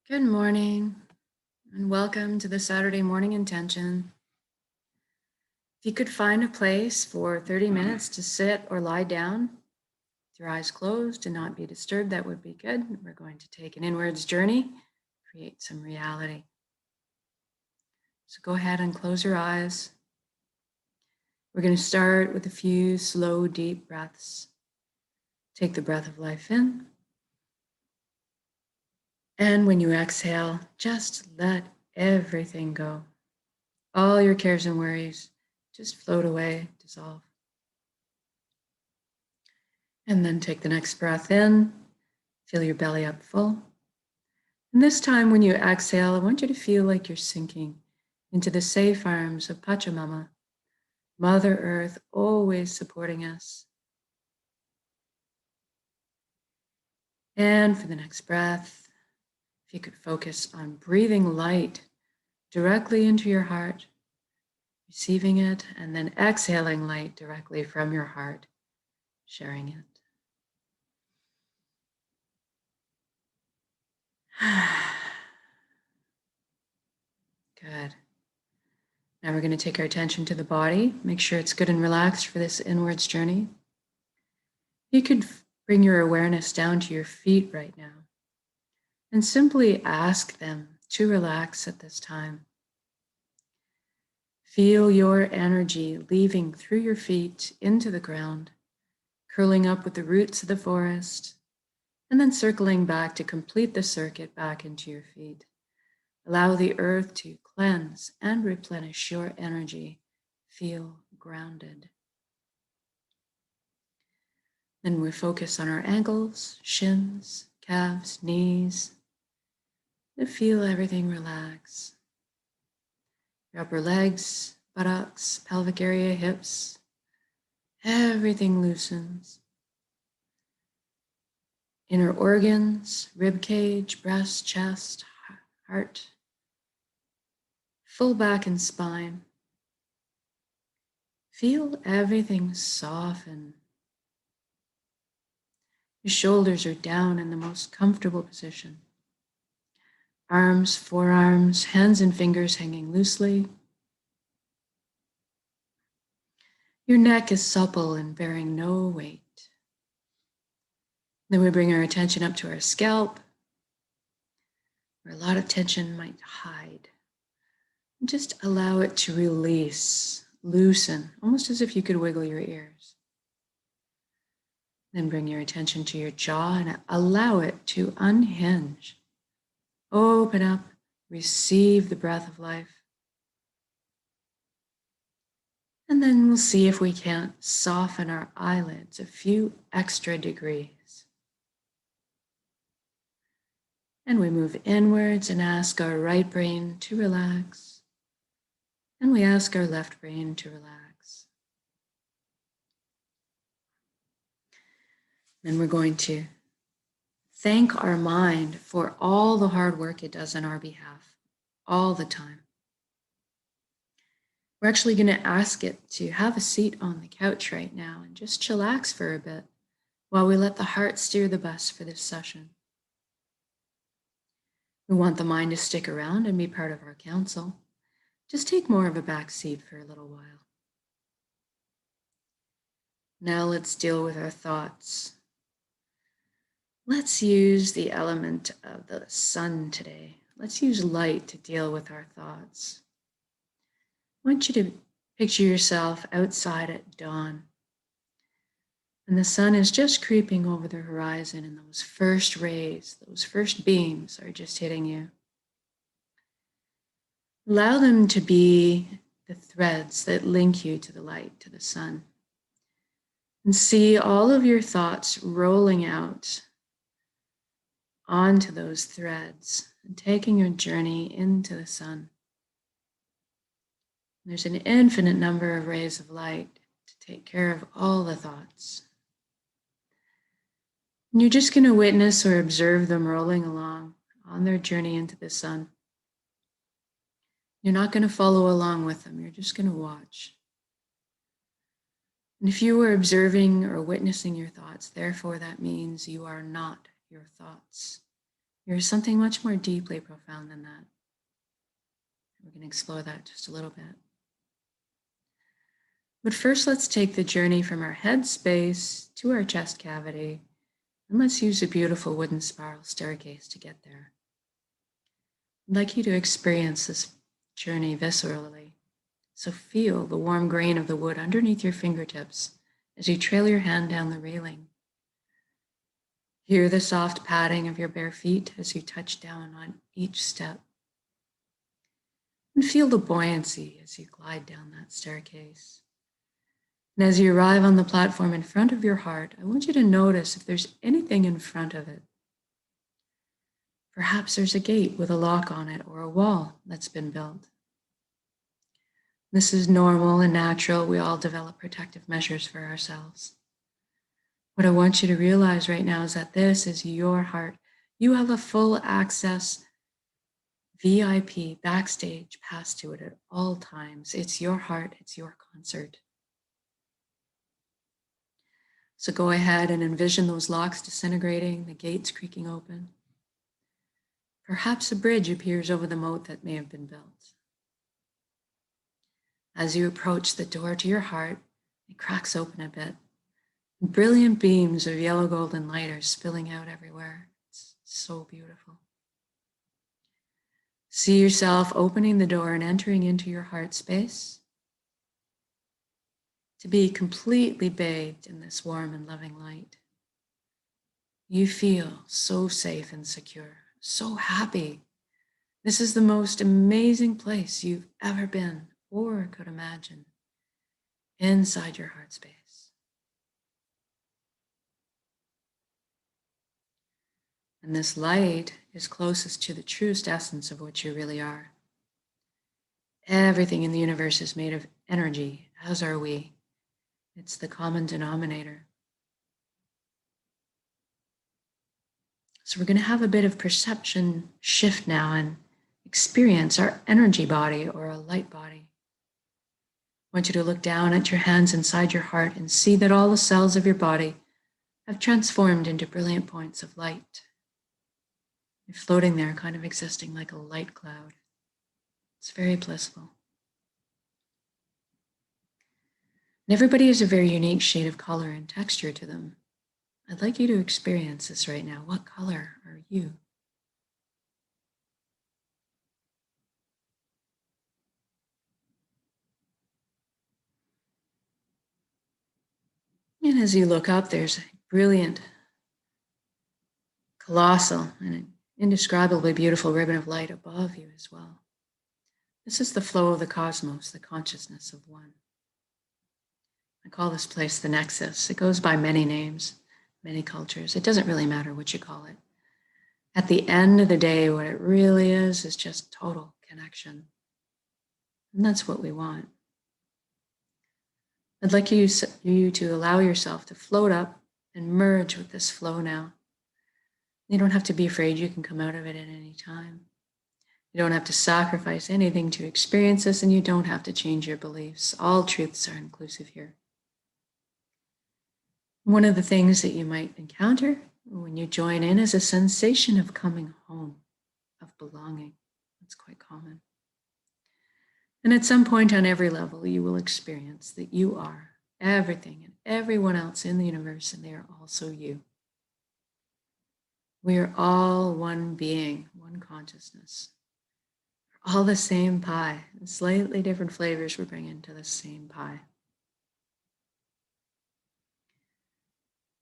Good morning and welcome to the Saturday morning intention. If you could find a place for 30 minutes to sit or lie down, with your eyes closed and not be disturbed, that would be good. We're going to take an inwards journey, create some reality. So go ahead and close your eyes. We're going to start with a few slow, deep breaths. Take the breath of life in. And when you exhale, just let everything go. All your cares and worries just float away, dissolve. And then take the next breath in, fill your belly up full. And this time when you exhale, I want you to feel like you're sinking into the safe arms of Pachamama, Mother Earth, always supporting us. And for the next breath, if you could focus on breathing light directly into your heart, receiving it, and then exhaling light directly from your heart, sharing it. Good. Now we're going to take our attention to the body. Make sure it's good and relaxed for this inwards journey. You could bring your awareness down to your feet right now and simply ask them to relax at this time. Feel your energy leaving through your feet into the ground, curling up with the roots of the forest, and then circling back to complete the circuit back into your feet. Allow the earth to cleanse and replenish your energy. Feel grounded. Then we focus on our ankles, shins, calves, knees. To feel everything relax. Your upper legs, buttocks, pelvic area, hips, everything loosens. Inner organs, rib cage, breast, chest, heart, full back and spine. Feel everything soften. Your shoulders are down in the most comfortable position. Arms, forearms, hands and fingers hanging loosely. Your neck is supple and bearing no weight. Then we bring our attention up to our scalp, where a lot of tension might hide. And just allow it to release, loosen, almost as if you could wiggle your ears. Then bring your attention to your jaw and allow it to unhinge. Open up, receive the breath of life. And then we'll see if we can't soften our eyelids a few extra degrees. And we move inwards and ask our right brain to relax. And we ask our left brain to relax. Then we're going to thank our mind for all the hard work it does on our behalf, all the time. We're actually going to ask it to have a seat on the couch right now and just chillax for a bit while we let the heart steer the bus for this session. We want the mind to stick around and be part of our council. Just take more of a back seat for a little while. Now let's deal with our thoughts. Let's use the element of the sun today. Let's use light to deal with our thoughts. I want you to picture yourself outside at dawn. And the sun is just creeping over the horizon, and those first rays, those first beams are just hitting you. Allow them to be the threads that link you to the light, to the sun. And see all of your thoughts rolling out onto those threads and taking your journey into the sun. There's an infinite number of rays of light to take care of all the thoughts. And you're just going to witness or observe them rolling along on their journey into the sun. You're not going to follow along with them. You're just going to watch. And if you were observing or witnessing your thoughts, therefore that means you are not your thoughts. You're something much more deeply profound than that. We're going to explore that just a little bit. But first, let's take the journey from our head space to our chest cavity, and let's use a beautiful wooden spiral staircase to get there. I'd like you to experience this journey viscerally. So feel the warm grain of the wood underneath your fingertips as you trail your hand down the railing. Hear the soft padding of your bare feet as you touch down on each step. And feel the buoyancy as you glide down that staircase. And as you arrive on the platform in front of your heart, I want you to notice if there's anything in front of it. Perhaps there's a gate with a lock on it or a wall that's been built. This is normal and natural. We all develop protective measures for ourselves. What I want you to realize right now is that this is your heart. You have a full access VIP backstage pass to it at all times. It's your heart, it's your concert. So go ahead and envision those locks disintegrating, the gates creaking open. Perhaps a bridge appears over the moat that may have been built. As you approach the door to your heart, it cracks open a bit. Brilliant beams of yellow golden light are spilling out everywhere. It's so beautiful. See yourself opening the door and entering into your heart space to be completely bathed in this warm and loving light. You feel so safe and secure, so happy. This is the most amazing place you've ever been or could imagine, inside your heart space. And this light is closest to the truest essence of what you really are. Everything in the universe is made of energy, as are we. It's the common denominator. So we're going to have a bit of perception shift now and experience our energy body or a light body. I want you to look down at your hands inside your heart and see that all the cells of your body have transformed into brilliant points of light. You're floating there, kind of existing like a light cloud. It's very blissful. And everybody has a very unique shade of color and texture to them. I'd like you to experience this right now. What color are you? And as you look up, there's a brilliant, colossal, and an indescribably beautiful ribbon of light above you as well. This is the flow of the cosmos, the consciousness of one. I call this place the Nexus. It goes by many names, many cultures. It doesn't really matter what you call it. At the end of the day, what it really is just total connection. And that's what we want. I'd like you to allow yourself to float up and merge with this flow now. You don't have to be afraid. You can come out of it at any time. You don't have to sacrifice anything to experience this, and you don't have to change your beliefs. All truths are inclusive here. One of the things that you might encounter when you join in is a sensation of coming home, of belonging. That's quite common. And at some point on every level, you will experience that you are everything and everyone else in the universe, and they are also you. We are all one being, one consciousness. We're all the same pie, and slightly different flavors we're bringing to the same pie.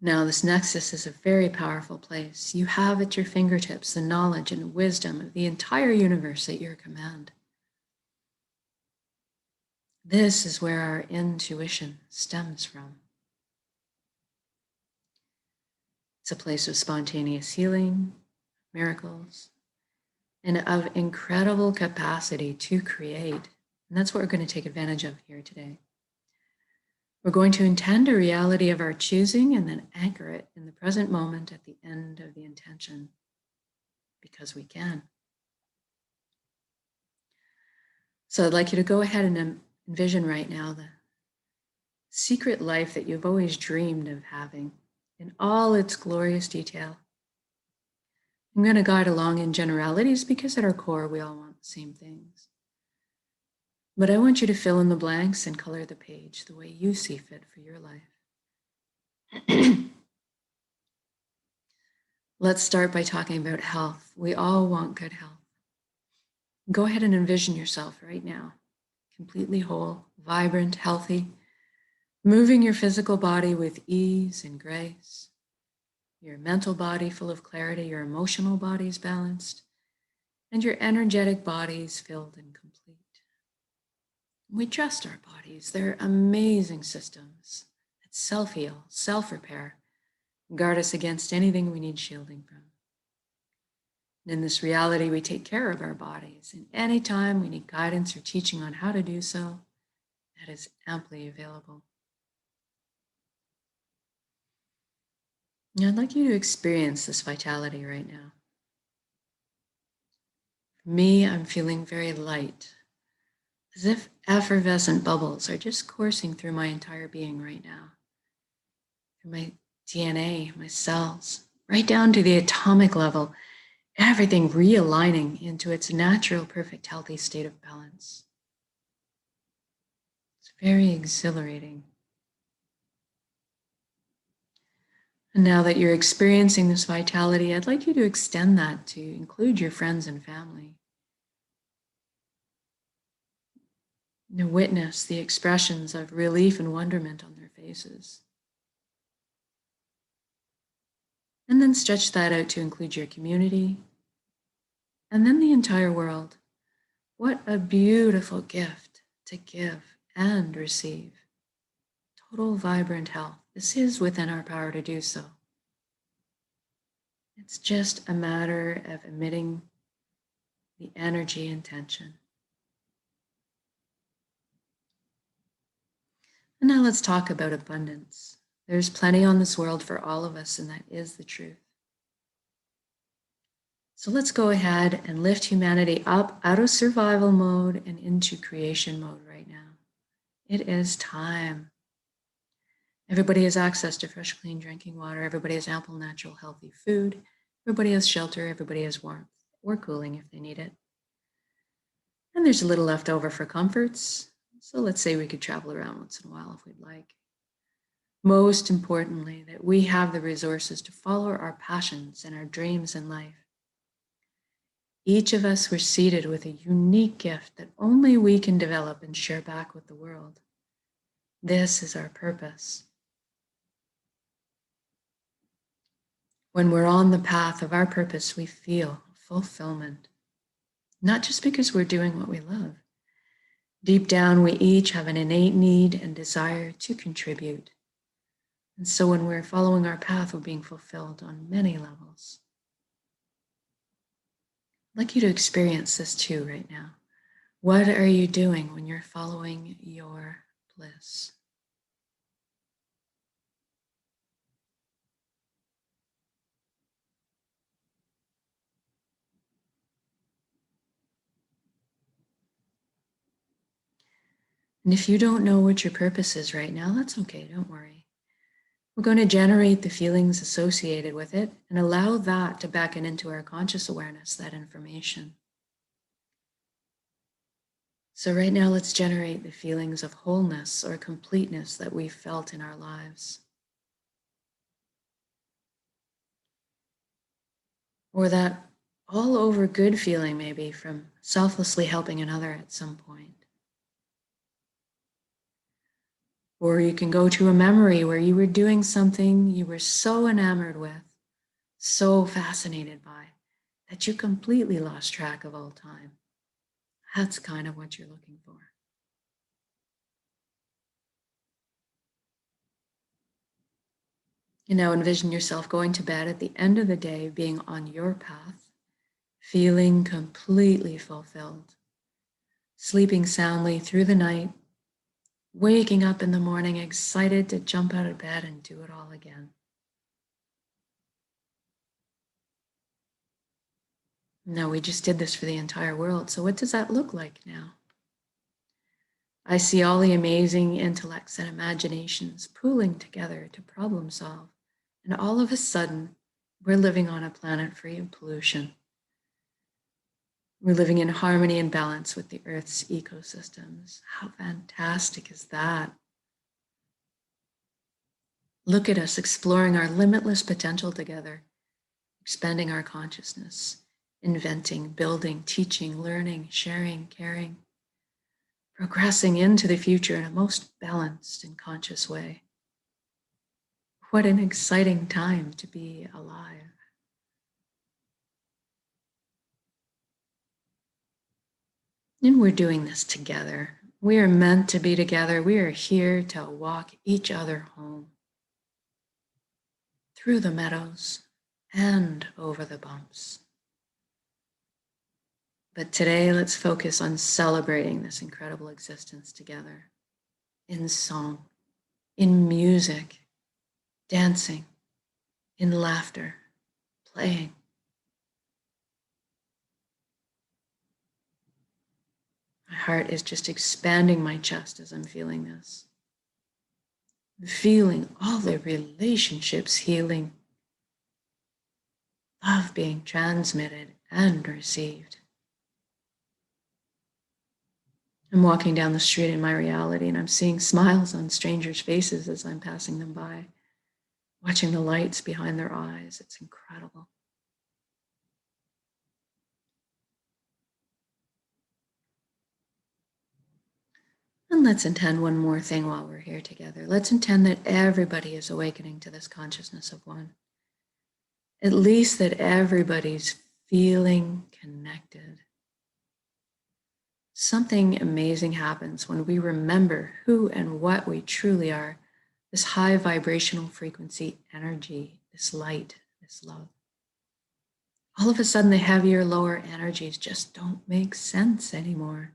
Now, this nexus is a very powerful place. You have at your fingertips the knowledge and wisdom of the entire universe at your command. This is where our intuition stems from. It's a place of spontaneous healing, miracles, and of incredible capacity to create. And that's what we're going to take advantage of here today. We're going to intend a reality of our choosing and then anchor it in the present moment at the end of the intention, because we can. So I'd like you to go ahead and envision right now the secret life that you've always dreamed of having in all its glorious detail. I'm going to guide along in generalities because at our core, we all want the same things. But I want you to fill in the blanks and color the page the way you see fit for your life. Let's start by talking about health. We all want good health. Go ahead and envision yourself right now, completely whole, vibrant, healthy, moving your physical body with ease and grace, your mental body full of clarity, your emotional body is balanced, and your energetic body is filled and complete. We trust our bodies. They're amazing systems that self-heal, self-repair, guard us against anything we need shielding from. And in this reality, we take care of our bodies. And anytime we need guidance or teaching on how to do so, that is amply available. And I'd like you to experience this vitality right now. For me, I'm feeling very light, as if effervescent bubbles are just coursing through my entire being right now. Through my DNA, my cells, right down to the atomic level, everything realigning into its natural, perfect, healthy state of balance. It's very exhilarating. And now that you're experiencing this vitality, I'd like you to extend that to include your friends and family. To witness the expressions of relief and wonderment on their faces. And then stretch that out to include your community and then the entire world. What a beautiful gift to give and receive. Total vibrant health. This is within our power to do so. It's just a matter of emitting the energy and tension. And now let's talk about abundance. There's plenty on this world for all of us, and that is the truth. So let's go ahead and lift humanity up out of survival mode and into creation mode right now. It is time. Everybody has access to fresh, clean drinking water. Everybody has ample, natural, healthy food. Everybody has shelter. Everybody has warmth or cooling if they need it. And there's a little left over for comforts. So let's say we could travel around once in a while if we'd like. Most importantly, that we have the resources to follow our passions and our dreams in life. Each of us were seated with a unique gift that only we can develop and share back with the world. This is our purpose. When we're on the path of our purpose, we feel fulfillment. Not just because we're doing what we love. Deep down, we each have an innate need and desire to contribute. And so when we're following our path, we're being fulfilled on many levels. I'd like you to experience this too right now. What are you doing when you're following your bliss? And if you don't know what your purpose is right now, that's okay, don't worry. We're going to generate the feelings associated with it and allow that to beckon into our conscious awareness, that information. So right now, let's generate the feelings of wholeness or completeness that we've felt in our lives. Or that all over good feeling maybe from selflessly helping another at some point. Or you can go to a memory where you were doing something you were so enamored with, so fascinated by, that you completely lost track of all time. That's kind of what you're looking for. You know, envision yourself going to bed at the end of the day, being on your path, feeling completely fulfilled, sleeping soundly through the night, waking up in the morning excited to jump out of bed and do it all again. No, we just did this for the entire world. So what does that look like now? I see all the amazing intellects and imaginations pooling together to problem solve. And all of a sudden, We're living on a planet free of pollution. We're living in harmony and balance with the Earth's ecosystems. How fantastic is that? Look at us exploring our limitless potential together, expanding our consciousness, inventing, building, teaching, learning, sharing, caring, progressing into the future in a most balanced and conscious way. What an exciting time to be alive. And we're doing this together. We are meant to be together. We are here to walk each other home through the meadows and over the bumps. But today, let's focus on celebrating this incredible existence together in song, in music, dancing, in laughter, playing. My heart is just expanding my chest as I'm feeling this. Feeling all the relationships healing, love being transmitted and received. I'm walking down the street in my reality and I'm seeing smiles on strangers' faces as I'm passing them by, watching the lights behind their eyes. It's incredible. And let's intend one more thing while we're here together. Let's intend that everybody is awakening to this consciousness of one. At least that everybody's feeling connected. Something amazing happens when we remember who and what we truly are, this high vibrational frequency energy, this light, this love. All of a sudden, the heavier, lower energies just don't make sense anymore.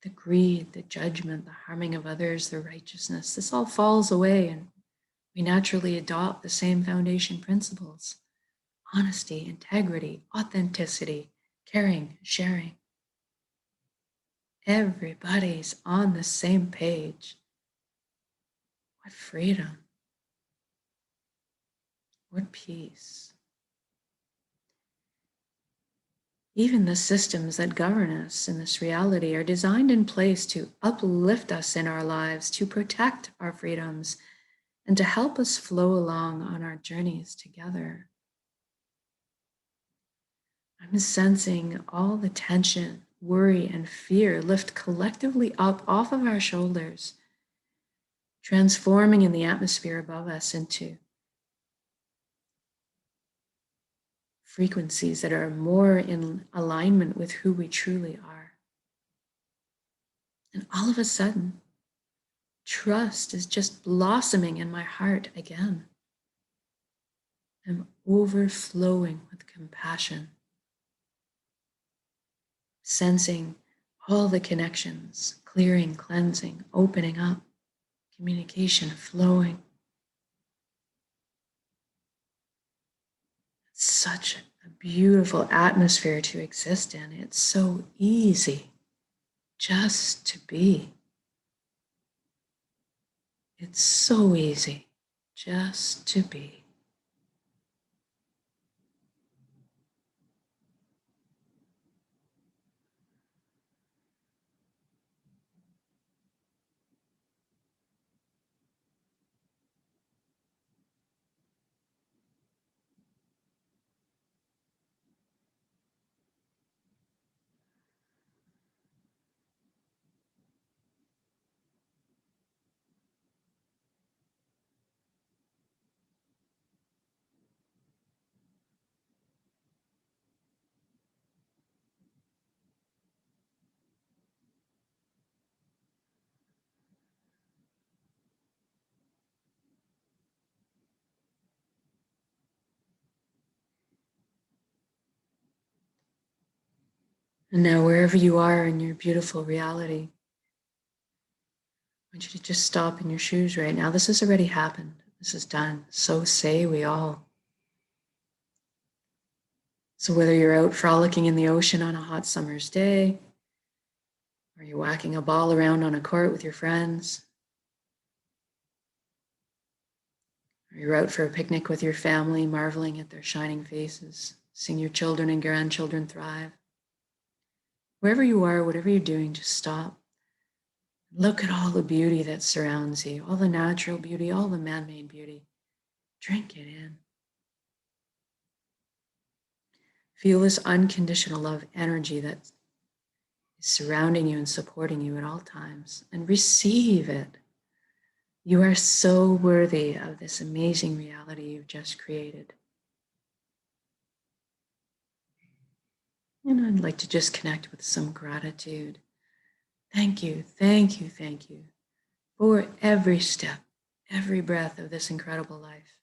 The greed, the judgment, the harming of others, the righteousness, this all falls away and we naturally adopt the same foundation principles: honesty, integrity, authenticity, caring, sharing. Everybody's on the same page. What freedom. What peace. Even the systems that govern us in this reality are designed in place to uplift us in our lives, to protect our freedoms, and to help us flow along on our journeys together. I'm sensing all the tension, worry, and fear lift collectively up off of our shoulders, transforming in the atmosphere above us into frequencies that are more in alignment with who we truly are. And all of a sudden, trust is just blossoming in my heart again. I'm overflowing with compassion, sensing all the connections, clearing, cleansing, opening up, communication flowing. It's such a beautiful atmosphere to exist in. It's so easy just to be. It's so easy just to be. And now, wherever you are in your beautiful reality, I want you to just stop in your shoes right now. This has already happened. This is done. So say we all. So whether you're out frolicking in the ocean on a hot summer's day, or you're whacking a ball around on a court with your friends, Or you're out for a picnic with your family, marveling at their shining faces, seeing your children and grandchildren thrive. Wherever you are, whatever you're doing, just stop. Look at all the beauty that surrounds you, all the natural beauty, all the man-made beauty. Drink it in. Feel this unconditional love energy that is surrounding you and supporting you at all times, and receive it. You are so worthy of this amazing reality you've just created. And I'd like to just connect with some gratitude. Thank you, thank you, thank you for every step, every breath of this incredible life.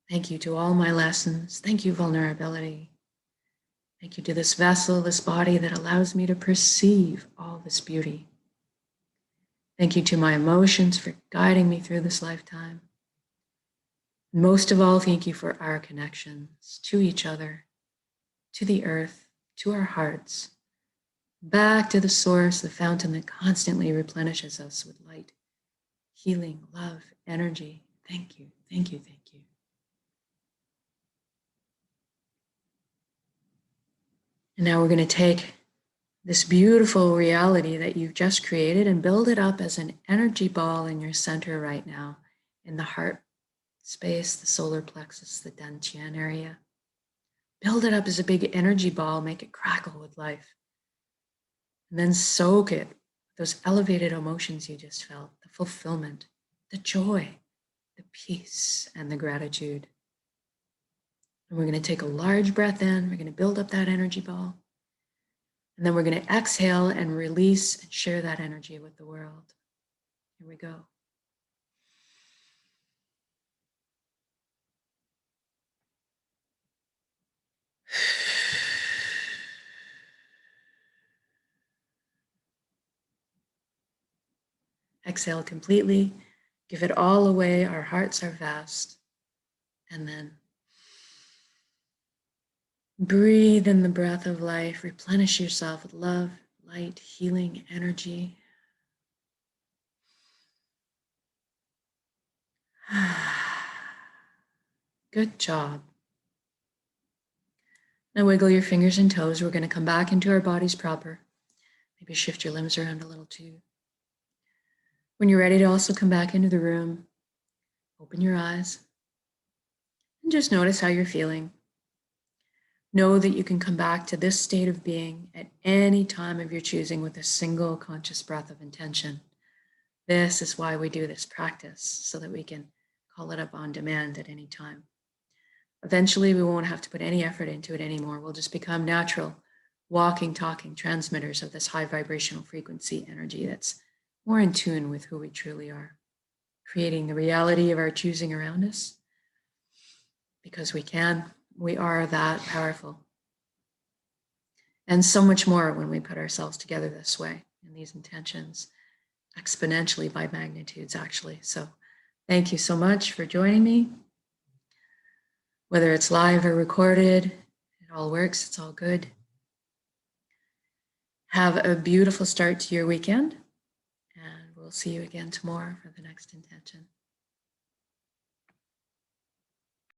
Thank you to all my lessons. Thank you, vulnerability. Thank you to this vessel, this body that allows me to perceive all this beauty. Thank you to my emotions for guiding me through this lifetime. Most of all, thank you for our connections to each other, to the earth, to our hearts, back to the source, the fountain that constantly replenishes us with light, healing, love, energy. Thank you, thank you, thank you. And now we're going to take this beautiful reality that you've just created and build it up as an energy ball in your center right now, in the heart space, the solar plexus, the dantian area. Build it up as a big energy ball, make it crackle with life. And then soak it, those elevated emotions you just felt, the fulfillment, the joy, the peace, and the gratitude. And we're going to take a large breath in. We're going to build up that energy ball. And then we're going to exhale and release and share that energy with the world. Here we go. Exhale completely. Give it all away. Our hearts are vast. And then breathe in the breath of life. Replenish yourself with love, light, healing, energy. Good job. Now wiggle your fingers and toes. We're going to come back into our bodies proper. Maybe shift your limbs around a little too. When you're ready to also come back into the room, open your eyes and just notice how you're feeling. Know that you can come back to this state of being at any time of your choosing with a single conscious breath of intention. This is why we do this practice, so that we can call it up on demand at any time. Eventually, we won't have to put any effort into it anymore. We'll just become natural, walking, talking transmitters of this high vibrational frequency energy that's more in tune with who we truly are, creating the reality of our choosing around us. Because we are that powerful. And so much more when we put ourselves together this way, in these intentions, exponentially by magnitudes, actually. So thank you so much for joining me. Whether it's live or recorded, it all works, it's all good. Have a beautiful start to your weekend, and we'll see you again tomorrow for the next intention.